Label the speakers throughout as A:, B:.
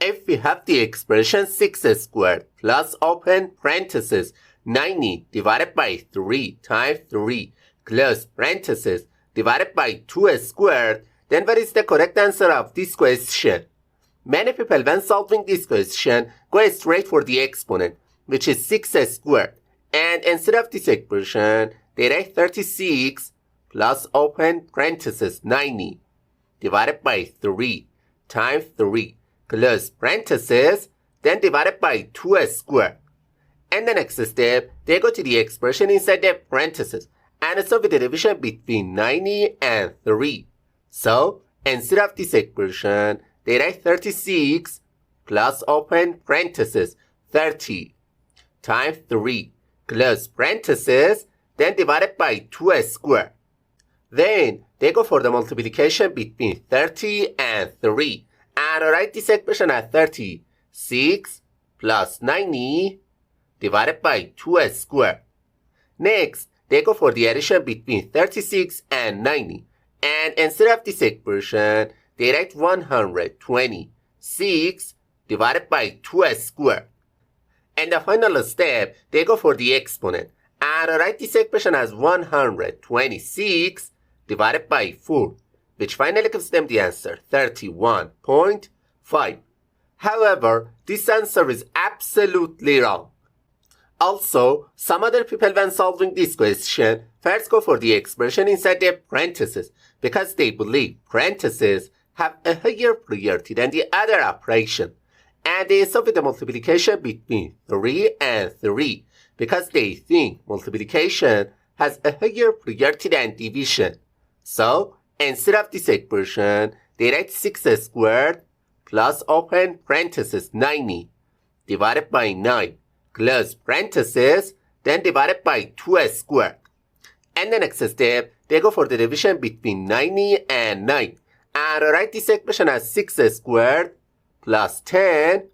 A: If we have the expression 6 squared plus open parenthesis 90 divided by 3 times 3 close parenthesis divided by 2 squared, then what is the correct answer of this question? Many people when solving this question go straight for the exponent, which is 6 squared, and instead of this expression they write 36 plus open parenthesis 90 divided by 3 times 3 close parenthesis, then divided by 2 squared. And the next step, they go to the expression inside the parenthesis and solve with the division between 90 and 3. So, instead of this expression, they write 36 plus open parenthesis 30 times 3 close parenthesis, then divided by 2 squared. Then, they go for the multiplication between 30 and 3 and write this expression as 36 plus 90 divided by 2 squared. Next, they go for the addition between 36 and 90, and instead of this expression, they write 126 divided by 2 squared. And the final step, they go for the exponent and write this expression as 126 divided by 4, which finally gives them the answer 31.5. However, this answer is absolutely wrong. Also, some other people when solving this question first go for the expression inside the parentheses because they believe parentheses have a higher priority than the other operation, and they solve with the multiplication between 3 and 3 because they think multiplication has a higher priority than division. So, instead of this expression, they write 6 squared plus open parenthesis 90 divided by 9 close parenthesis, then divided by 2 squared. And the next step, they go for the division between 90 and 9 and write this expression as 6 squared plus 10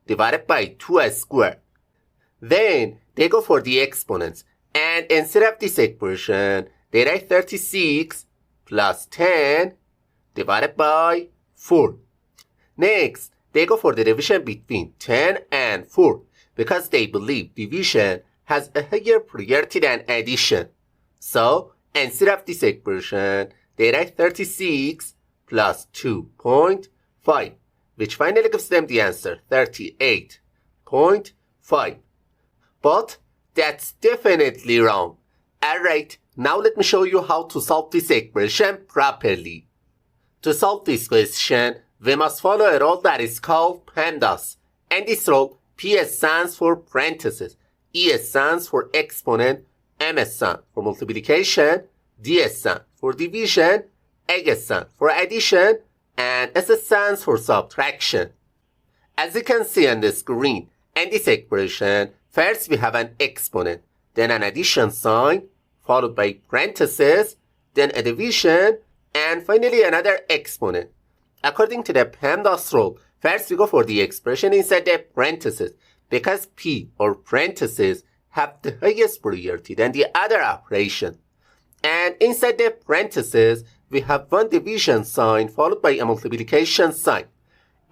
A: divided by 2 squared. Then, they go for the exponents, and instead of this expression, they write 36 plus 10 divided by 4. Next, they go for the division between 10 and 4 because they believe division has a higher priority than addition. So, instead of this expression, they write 36 plus 2.5, which finally gives them the answer 38.5. But that's definitely wrong. Alright, now let me show you how to solve this expression properly. To solve this question, we must follow a rule that is called PEMDAS. And this rule, P stands for parentheses, E stands for exponent, M stands for multiplication, D stands for division, A stands for addition, and S stands for subtraction. As you can see on the screen, in this expression, first we have an exponent, then an addition sign, followed by parentheses, then a division, and finally another exponent. According to the PEMDAS rule, first we go for the expression inside the parentheses because P or parentheses have the highest priority than the other operation. And inside the parentheses, we have one division sign followed by a multiplication sign.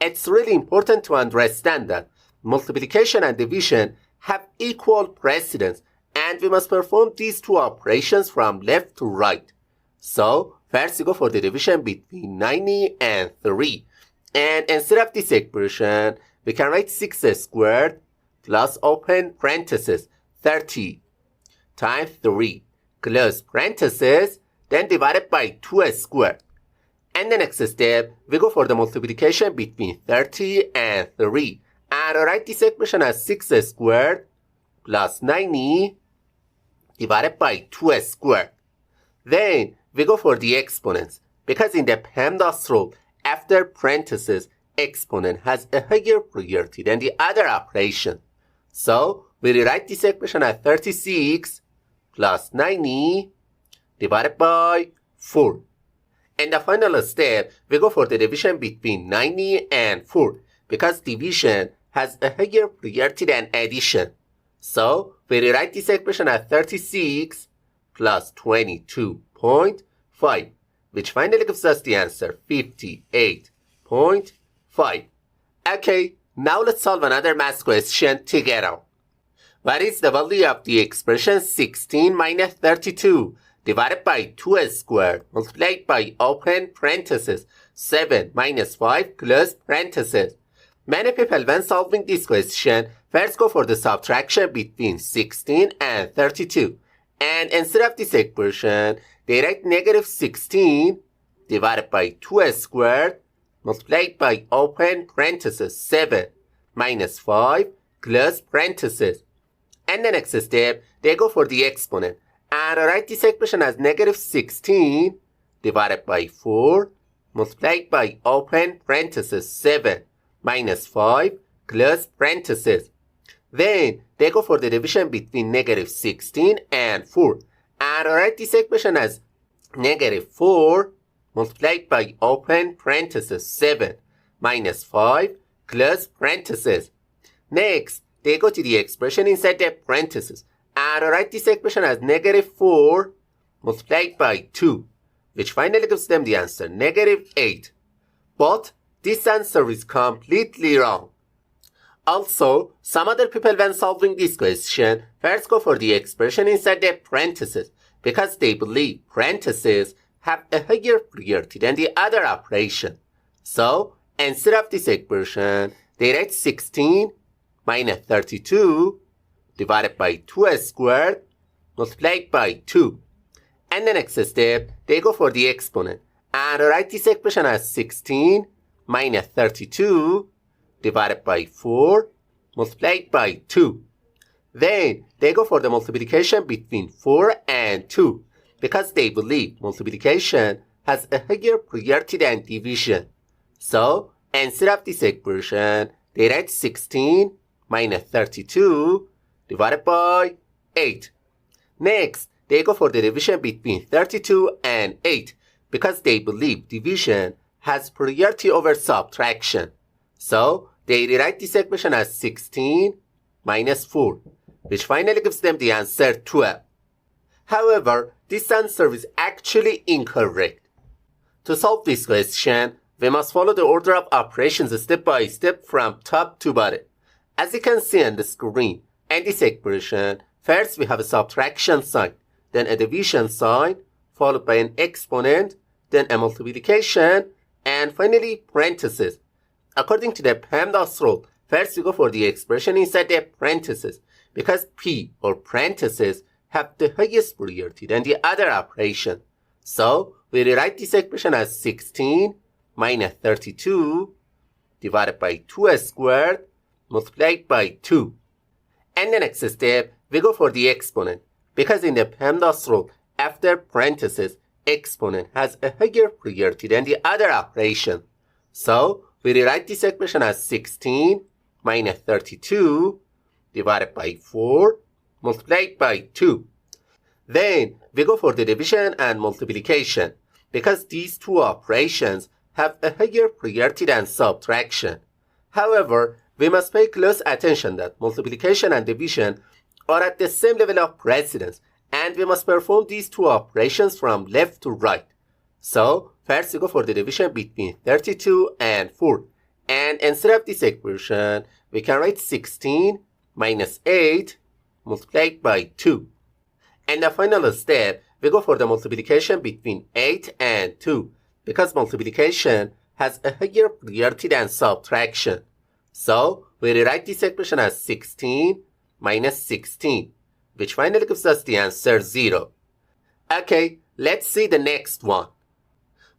A: It's really important to understand that multiplication and division have equal precedence, and we must perform these two operations from left to right. So, first we go for the division between 90 and 3. And instead of this expression, we can write 6 squared plus open parenthesis 30 times 3 close parenthesis, then divided by 2 squared. And the next step, we go for the multiplication between 30 and 3 and write this expression as 6 squared plus 90 divided by 2 squared. Then, we go for the exponents because in the PEMDAS rule, after parentheses, exponent has a higher priority than the other operation. So, we rewrite this expression as 36 plus 90 divided by 4. In the final step, we go for the division between 90 and 4 because division has a higher priority than addition. So, we rewrite this expression as 36 plus 22.5, which finally gives us the answer 58.5. Okay, now let's solve another math question together. What is the value of the expression 16 minus 32 divided by 2 squared multiplied by open parenthesis 7 minus 5 close parenthesis? Many people when solving this question first go for the subtraction between 16 and 32. And instead of this expression, they write negative 16 divided by 2 squared multiplied by open parenthesis 7 minus 5 close parenthesis. And the next step, they go for the exponent and write this expression as negative 16 divided by 4 multiplied by open parenthesis 7 minus 5 close parenthesis. Then they go for the division between negative 16 and 4 and write this expression as negative 4 multiplied by open parenthesis 7 minus 5 close parenthesis. Next, they go to the expression inside the parenthesis and write this expression as negative 4 multiplied by 2, which finally gives them the answer, negative 8. But this answer is completely wrong. Also, some other people when solving this question first go for the expression inside the parenthesis because they believe parentheses have a higher priority than the other operation. So, instead of this expression, they write 16 minus 32 divided by 2 squared multiplied by 2. And the next step, they go for the exponent and write this expression as 16 minus 32 divided by 4 multiplied by 2. Then they go for the multiplication between 4 and 2 because they believe multiplication has a higher priority than division. So instead of this expression, they write 16 minus 32 divided by 8. Next, they go for the division between 32 and 8 because they believe division has priority over subtraction. So they rewrite this equation as 16 minus 4, which finally gives them the answer 12. However, this answer is actually incorrect. To solve this question, we must follow the order of operations step by step from top to bottom. As you can see on the screen, in this expression, first we have a subtraction sign, then a division sign, followed by an exponent, then a multiplication, and finally parentheses. According to the PEMDAS rule, first we go for the expression inside the parentheses because P or parentheses have the highest priority than the other operation. So we rewrite this expression as 16 minus 32 divided by 2 squared multiplied by 2. And the next step, we go for the exponent because in the PEMDAS rule, after parentheses, exponent has a higher priority than the other operation. So we rewrite this expression as 16 minus 32 divided by 4 multiplied by 2. Then we go for the division and multiplication because these two operations have a higher priority than subtraction. However, we must pay close attention that multiplication and division are at the same level of precedence and we must perform these two operations from left to right. So first we go for the division between 32 and 4. And instead of this expression, we can write 16 minus 8 multiplied by 2. And the final step, we go for the multiplication between 8 and 2 because multiplication has a higher priority than subtraction. So we rewrite this expression as 16 minus 16, which finally gives us the answer 0. Okay, let's see the next one.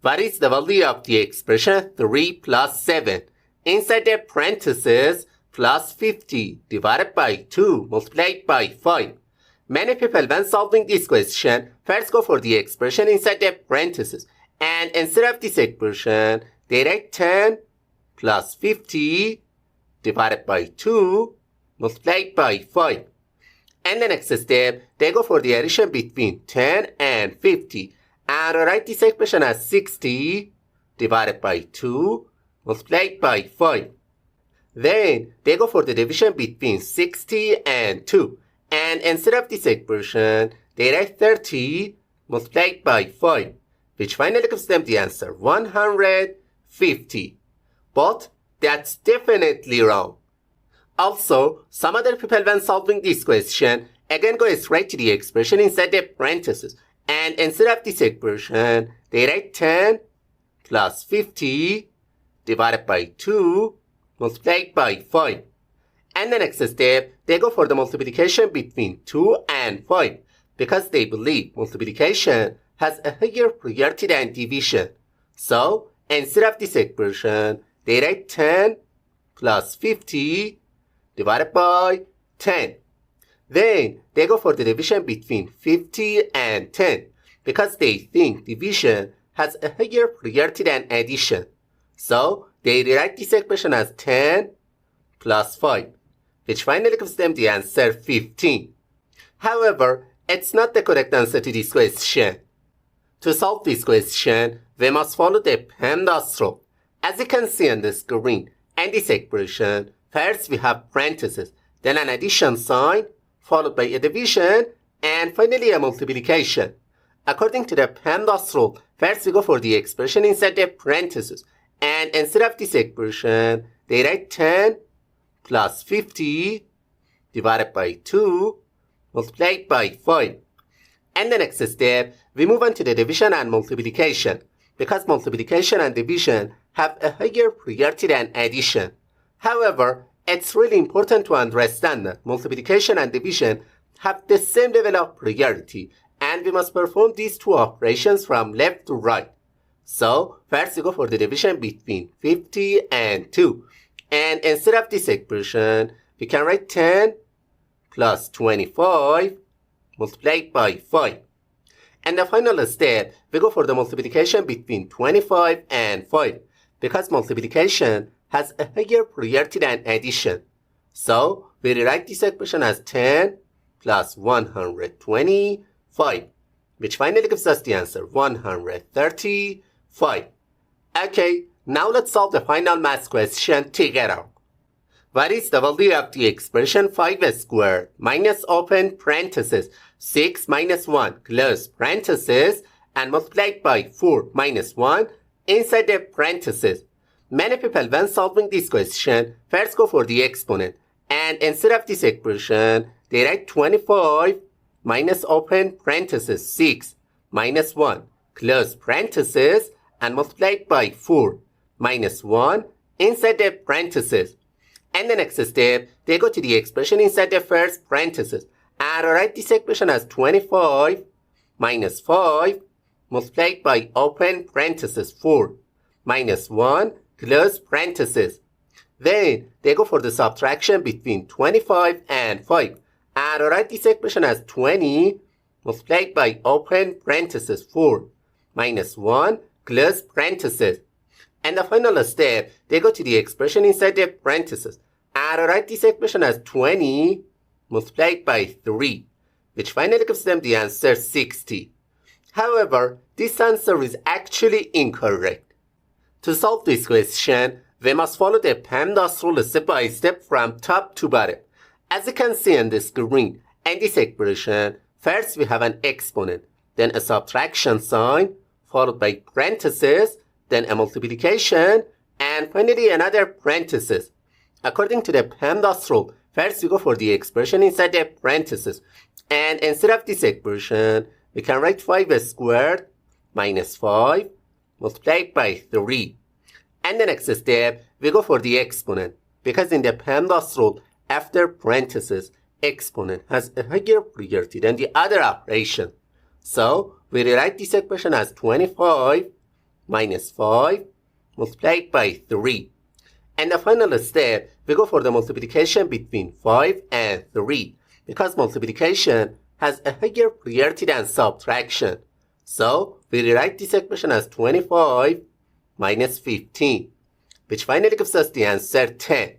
A: What is the value of the expression 3 plus 7? Inside the parentheses, plus 50 divided by 2 multiplied by 5. Many people when solving this question first go for the expression inside the parentheses and instead of this expression, they write 10 plus 50 divided by 2 multiplied by 5. And the next step, they go for the addition between 10 and 50 and write this expression as 60 divided by 2 multiplied by 5. Then they go for the division between 60 and 2 and instead of this expression, they write 30 multiplied by 5, which finally gives them the answer 150. But That's definitely wrong. Also, some other people when solving this question, again go straight to the expression inside the parentheses. And instead of this expression, they write 10 plus 50 divided by 2 multiplied by 5. And the next step, they go for the multiplication between 2 and 5 because they believe multiplication has a higher priority than division. So, instead of this expression, they write 10 plus 50 divided by 10. Then, they go for the division between 50 and 10 because they think division has a higher priority than addition. So, they rewrite this expression as 10 plus 5, which finally gives them the answer 15. However, it's not the correct answer to this question. To solve this question, we must follow the PEMDAS rule. As you can see on the screen, in this expression, first we have parentheses, then an addition sign, followed by a division, and finally a multiplication. According to the PEMDAS rule, first we go for the expression inside the parentheses, and instead of this expression, they write 10 plus 50 divided by 2 multiplied by 5. And the next step, we move on to the division and multiplication because multiplication and division have a higher priority than addition. However, it's really important to understand that multiplication and division have the same level of priority and we must perform these two operations from left to right. So, first we go for the division between 50 and 2. And instead of this expression, we can write 10 plus 25 multiplied by 5. And the final step, we go for the multiplication between 25 and 5 because multiplication has a higher priority than addition. So, we rewrite this expression as 10 plus 125, which finally gives us the answer 135. Okay, now let's solve the final math question together. What is the value of the expression 5 squared minus open parenthesis 6 minus 1 close parenthesis and multiplied by 4 minus 1 inside the parenthesis? Many people when solving this question first go for the exponent and instead of this expression they write 25 minus open parenthesis 6 minus 1 close parenthesis and multiplied by 4 minus 1 inside the parenthesis. And the next step, they go to the expression inside the first parenthesis and write this expression as 25 minus 5 multiplied by open parenthesis 4 minus 1 close parenthesis. Then they go for the subtraction between 25 and 5 and write this expression as 20 multiplied by open parenthesis 4 minus 1 close parenthesis. And the final step, they go to the expression inside the parenthesis and write this expression as 20 multiplied by 3, which finally gives them the answer 60. However, this answer is actually incorrect. To solve this question, we must follow the PEMDAS rule step by step from top to bottom. As you can see on the screen, in this expression, first we have an exponent, then a subtraction sign, followed by parentheses, then a multiplication, and finally another parenthesis. According to the PEMDAS rule, first we go for the expression inside the parentheses, and instead of this expression, we can write 5 squared minus 5 multiplied by 3. And the next step, we go for the exponent, because in the PEMDAS rule, after parentheses, exponent has a higher priority than the other operation. So, we rewrite this expression as 25 minus 5 multiplied by 3. And the final step, we go for the multiplication between 5 and 3 because multiplication has a higher priority than subtraction. So, we rewrite this expression as 25 minus 15, which finally gives us the answer 10.